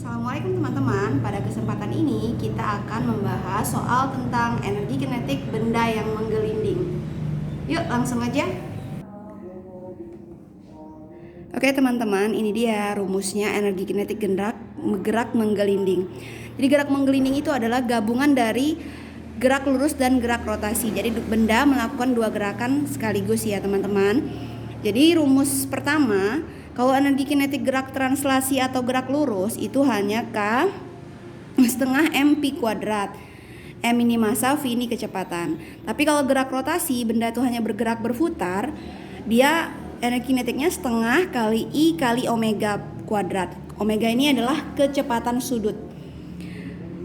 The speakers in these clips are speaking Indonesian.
Assalamualaikum teman-teman. Pada kesempatan ini kita akan membahas soal tentang energi kinetik benda yang menggelinding. Yuk langsung aja. Oke teman-teman, ini dia rumusnya energi kinetik gerak menggelinding. Jadi gerak menggelinding itu adalah gabungan dari gerak lurus dan gerak rotasi. Jadi benda melakukan dua gerakan sekaligus ya teman-teman. Jadi rumus pertama, kalau energi kinetik gerak translasi atau gerak lurus itu hanya K setengah MP kuadrat. M ini massa, V ini kecepatan. Tapi kalau gerak rotasi, benda itu hanya bergerak berputar, dia energi kinetiknya setengah kali I kali omega kuadrat. Omega ini adalah kecepatan sudut.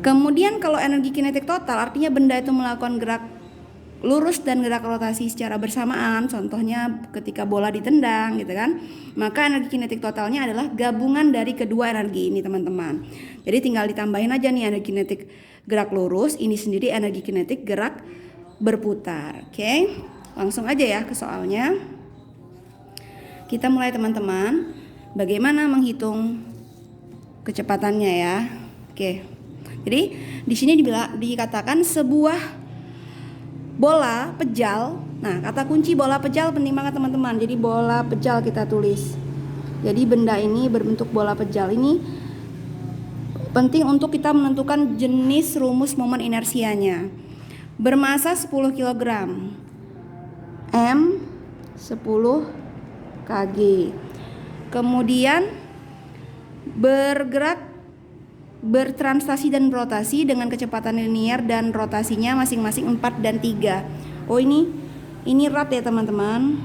Kemudian kalau energi kinetik total, artinya benda itu melakukan gerak lurus dan gerak rotasi secara bersamaan, contohnya ketika bola ditendang gitu kan, maka energi kinetik totalnya adalah gabungan dari kedua energi ini teman-teman. Jadi tinggal ditambahin aja nih energi kinetik gerak lurus, ini sendiri energi kinetik gerak berputar. Oke, langsung aja ya ke soalnya. Kita mulai teman-teman, bagaimana menghitung kecepatannya ya. Oke, jadi di sini dikatakan sebuah bola pejal. Nah, kata kunci bola pejal penting banget teman-teman. Jadi bola pejal kita tulis. Jadi benda ini berbentuk bola pejal. Ini penting untuk kita menentukan jenis rumus momen inersianya. Bermassa 10 kg. M 10 kg. Kemudian bertranslasi dan berotasi dengan kecepatan linear dan rotasinya masing-masing 4 dan 3. Oh ini rad ya teman-teman.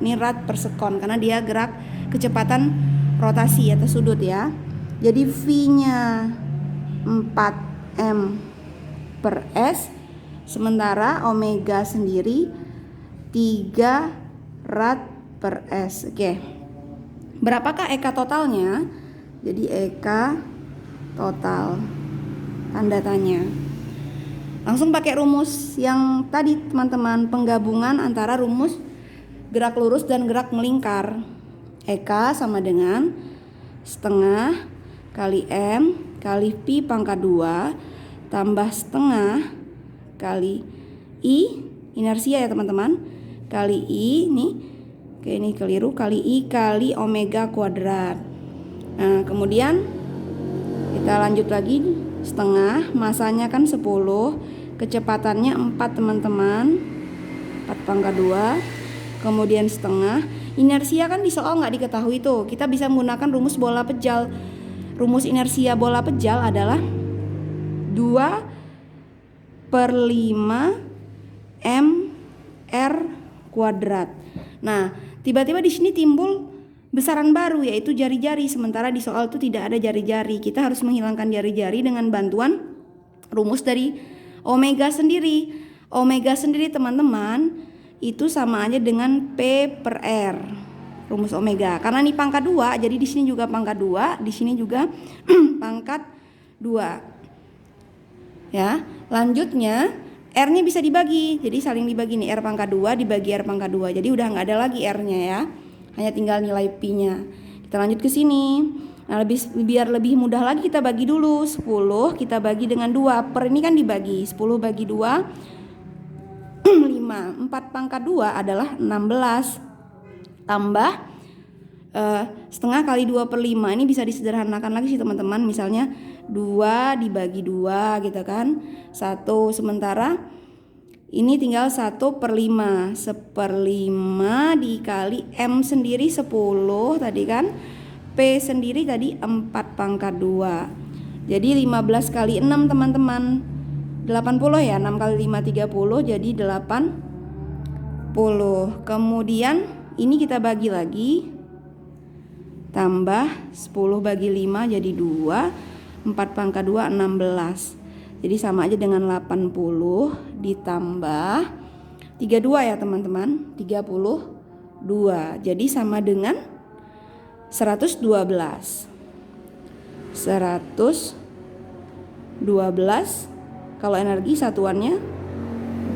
Ini rad per sekon karena dia gerak kecepatan rotasi atau sudut ya. Jadi V-nya 4M per S, sementara omega sendiri 3 rad per S. Oke. Berapakah EK totalnya? Jadi EK total tanda tanya. Langsung pakai rumus yang tadi teman-teman, penggabungan antara rumus gerak lurus dan gerak melingkar. EK sama dengan setengah kali M kali Pi pangkat 2 tambah setengah kali I, inersia ya teman-teman, kali I ini keliru, kali I kali omega kuadrat. Nah kemudian kita lanjut lagi, setengah, masanya kan 10, kecepatannya 4 teman-teman, 4 pangkat 2, kemudian setengah. Inersia kan di soal nggak diketahui tuh, kita bisa menggunakan rumus bola pejal. Rumus inersia bola pejal adalah 2/5 mr kuadrat. Nah tiba-tiba di sini timbul besaran baru yaitu jari-jari, sementara di soal itu tidak ada jari-jari. Kita harus menghilangkan jari-jari dengan bantuan rumus dari omega sendiri. Omega sendiri teman-teman itu sama aja dengan P per R. Rumus omega. Karena ini pangkat 2, jadi di sini juga pangkat 2, di sini juga pangkat 2. Ya, lanjutnya R-nya bisa dibagi. Jadi saling dibagi nih, R pangkat 2 dibagi R pangkat 2. Jadi udah enggak ada lagi R-nya ya. Hanya tinggal nilai pi-nya. Kita lanjut ke sini. Nah, biar lebih mudah lagi kita bagi dulu. 10 kita bagi dengan 2. Per ini kan dibagi. 10 bagi 2 5. 4 pangkat 2 adalah 16. Tambah setengah kali 2/5. Ini bisa disederhanakan lagi sih teman-teman. Misalnya 2 dibagi 2 gitu kan. 1, sementara ini tinggal 1/5. 1/5 dikali M sendiri 10 tadi kan. P sendiri tadi 4 pangkat 2. Jadi 15 kali 6 teman-teman 80 ya. 6 kali 5 30, jadi 80. Kemudian ini kita bagi lagi, tambah 10 bagi 5 jadi 2. 4 pangkat 2 16. Jadi sama aja dengan 80 ditambah 32 ya teman-teman, 32. Jadi sama dengan 112. 112 kalau energi satuannya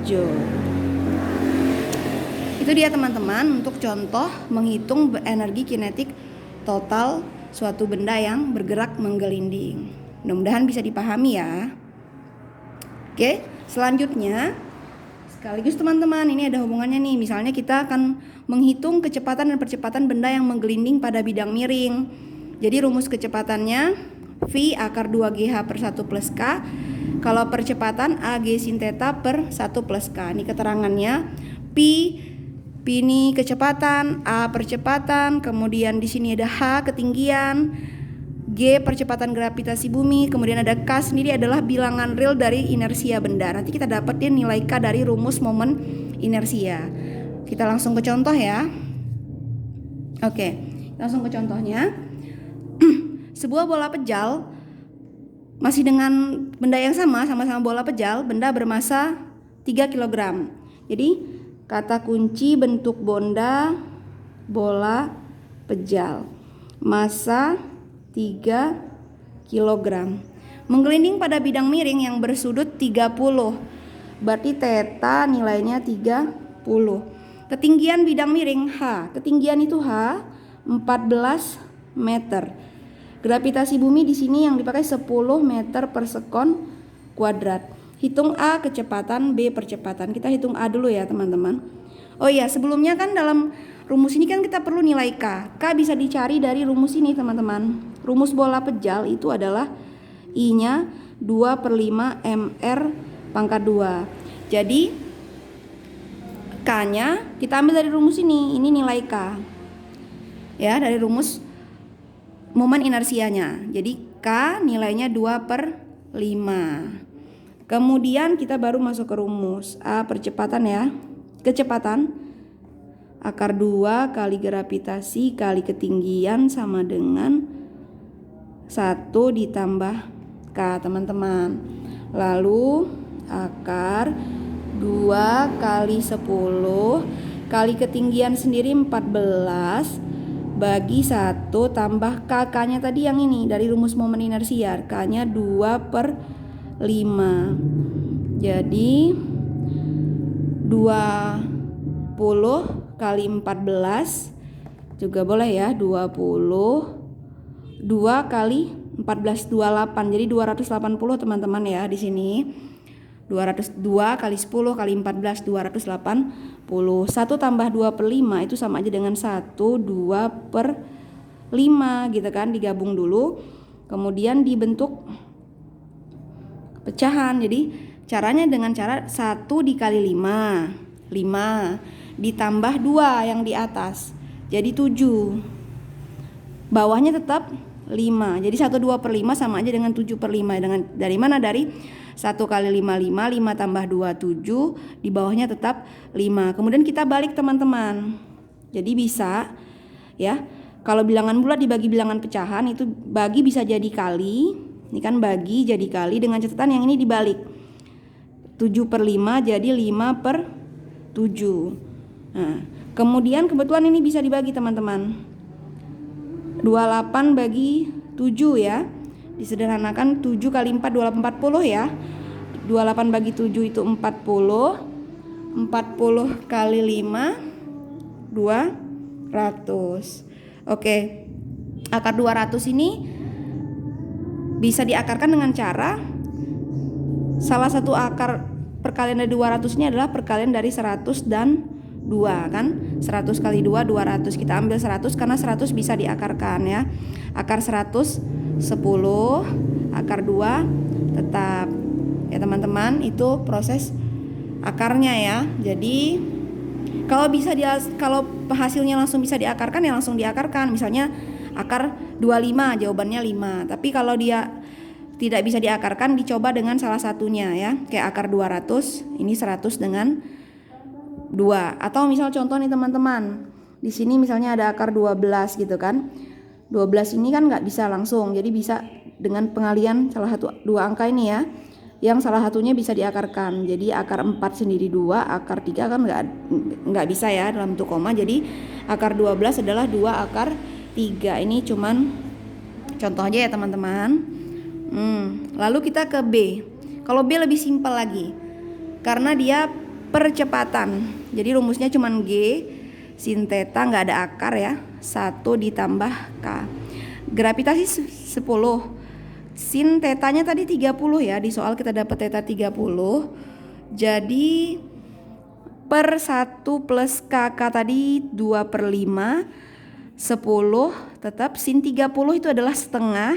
joule. Itu dia teman-teman untuk contoh menghitung energi kinetik total suatu benda yang bergerak menggelinding. Mudah-mudahan bisa dipahami ya. Oke, selanjutnya sekaligus teman-teman, ini ada hubungannya nih. Misalnya kita akan menghitung kecepatan dan percepatan benda yang menggelinding pada bidang miring. Jadi rumus kecepatannya V akar 2GH per 1 plus K. Kalau percepatan AG sin theta per 1 plus K. Ini keterangannya. P ini kecepatan, A percepatan, kemudian di sini ada H ketinggian, G percepatan gravitasi bumi, kemudian ada K sendiri adalah bilangan real dari inersia benda. Nanti kita dapetin nilai K dari rumus momen inersia. Kita langsung ke contoh ya. Oke, langsung ke contohnya. Sebuah bola pejal masih dengan benda yang sama-sama bola pejal, benda bermasa 3 kg. Jadi kata kunci bentuk bola pejal, masa 3 kg, menggelinding pada bidang miring yang bersudut 30. Berarti theta nilainya 30. Ketinggian bidang miring H, ketinggian itu H 14 meter. Gravitasi bumi di sini yang dipakai 10 meter per sekon kuadrat. Hitung A kecepatan, B percepatan. Kita hitung A dulu ya teman-teman. Oh iya, sebelumnya kan dalam rumus ini kan kita perlu nilai K. K bisa dicari dari rumus ini teman-teman. Rumus bola pejal itu adalah I-nya 2/5 MR pangkat 2. Jadi K-nya kita ambil dari rumus ini nilai K. Ya, dari rumus momen inersianya. Jadi K nilainya 2/5. Kemudian kita baru masuk ke rumus A percepatan ya. Kecepatan akar 2 kali gravitasi kali ketinggian sama dengan 1 ditambah K teman-teman. Lalu akar 2 kali 10 kali ketinggian sendiri 14 bagi 1 tambah K-nya tadi yang ini dari rumus momen inersia. K-nya 2/5. Jadi 20 kali 14 juga boleh ya, 20 2 kali 14 28. Jadi 280 teman-teman ya di sini. 202 kali 10 kali 14 280. 1 tambah 2/5 itu sama aja dengan 1 2/5 gitu kan, digabung dulu. Kemudian dibentuk pecahan. Jadi caranya dengan cara 1 dikali 5 ditambah 2 yang di atas. Jadi 7. Bawahnya tetap 5. Jadi 1 2/5 sama aja dengan 7/5. Dari mana? Dari 1 kali 5 5 tambah 2 7, di bawahnya tetap 5. Kemudian kita balik teman-teman. Jadi bisa ya, kalau bilangan bulat dibagi bilangan pecahan itu bagi bisa jadi kali. Ini kan bagi jadi kali, dengan catatan yang ini dibalik. 7/5 jadi 5/7. Nah, kemudian kebetulan ini bisa dibagi teman-teman. 28 bagi 7 ya. Disederhanakan 7 kali 4 28 40 ya. 28 bagi 7 itu 40. 40 kali 5 200. Oke. Akar 200 ini bisa diakarkan dengan cara salah satu akar perkalian dari 200 ini adalah perkalian dari 100 dan 2 kan. 100 kali 2 200. Kita ambil 100 karena 100 bisa diakarkan ya. Akar 100 10, akar 2 tetap ya teman-teman. Itu proses akarnya ya. Jadi kalau hasilnya langsung bisa diakarkan ya langsung diakarkan. Misalnya akar 25 jawabannya 5. Tapi kalau dia tidak bisa diakarkan, dicoba dengan salah satunya ya. Kayak akar 200, ini 100 dengan 2. Atau misal contoh nih teman-teman, di sini misalnya ada akar 12 gitu kan. 12 ini kan nggak bisa langsung, jadi bisa dengan pengalian salah satu 2 angka ini ya, yang salah satunya bisa diakarkan. Jadi akar 4 sendiri 2, akar 3 kan nggak bisa ya dalam bentuk koma. Jadi akar 12 adalah 2 akar 3. Ini cuman contoh aja ya teman-teman. Lalu kita ke B. Kalau B lebih simpel lagi, karena dia percepatan. Jadi rumusnya cuman G sin theta, nggak ada akar ya. 1 ditambah K. Gravitasi 10. Sin tetanya tadi 30 ya. Di soal kita dapat theta 30. Jadi per 1 plus KK tadi 2/5 10, tetap sin 30 itu adalah setengah.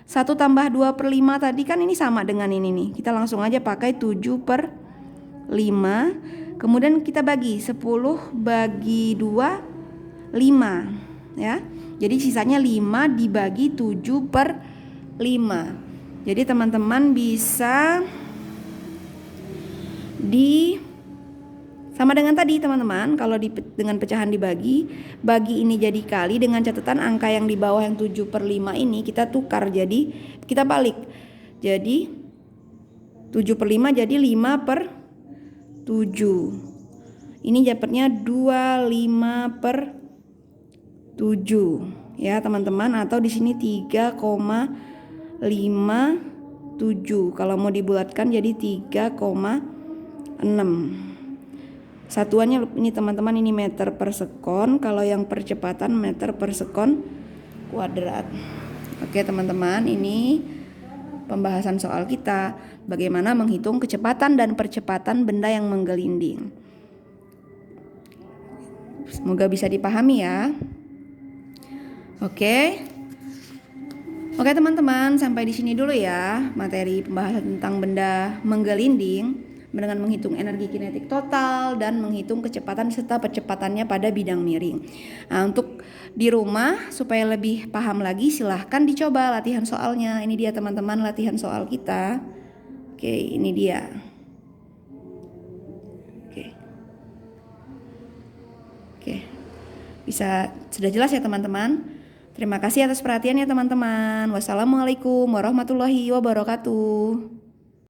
1 tambah 2/5 tadi kan ini sama dengan ini nih. Kita langsung aja pakai 7/5. Kemudian kita bagi 10 bagi 2 5 ya. Jadi sisanya 5 dibagi 7/5. Jadi teman-teman bisa sama dengan tadi teman-teman, kalau dengan pecahan dibagi, bagi ini jadi kali, dengan catatan angka yang di bawah yang 7/5 ini kita tukar, jadi kita balik. Jadi 7/5 jadi 5/7. Ini dapatnya 25/7 ya teman-teman, atau di sini 3,57. Kalau mau dibulatkan jadi 3,6. Satuannya ini teman-teman, ini meter per sekon. Kalau yang percepatan meter per sekon kuadrat. Oke teman-teman, ini pembahasan soal kita, bagaimana menghitung kecepatan dan percepatan benda yang menggelinding. Semoga bisa dipahami ya. Oke teman-teman, sampai di sini dulu ya materi pembahasan tentang benda menggelinding dengan menghitung energi kinetik total dan menghitung kecepatan serta percepatannya pada bidang miring. Nah, untuk di rumah supaya lebih paham lagi, silahkan dicoba latihan soalnya. Ini dia teman-teman latihan soal kita. Oke, ini dia. Oke. Bisa sudah jelas ya teman-teman? Terima kasih atas perhatiannya teman-teman. Wassalamualaikum warahmatullahi wabarakatuh.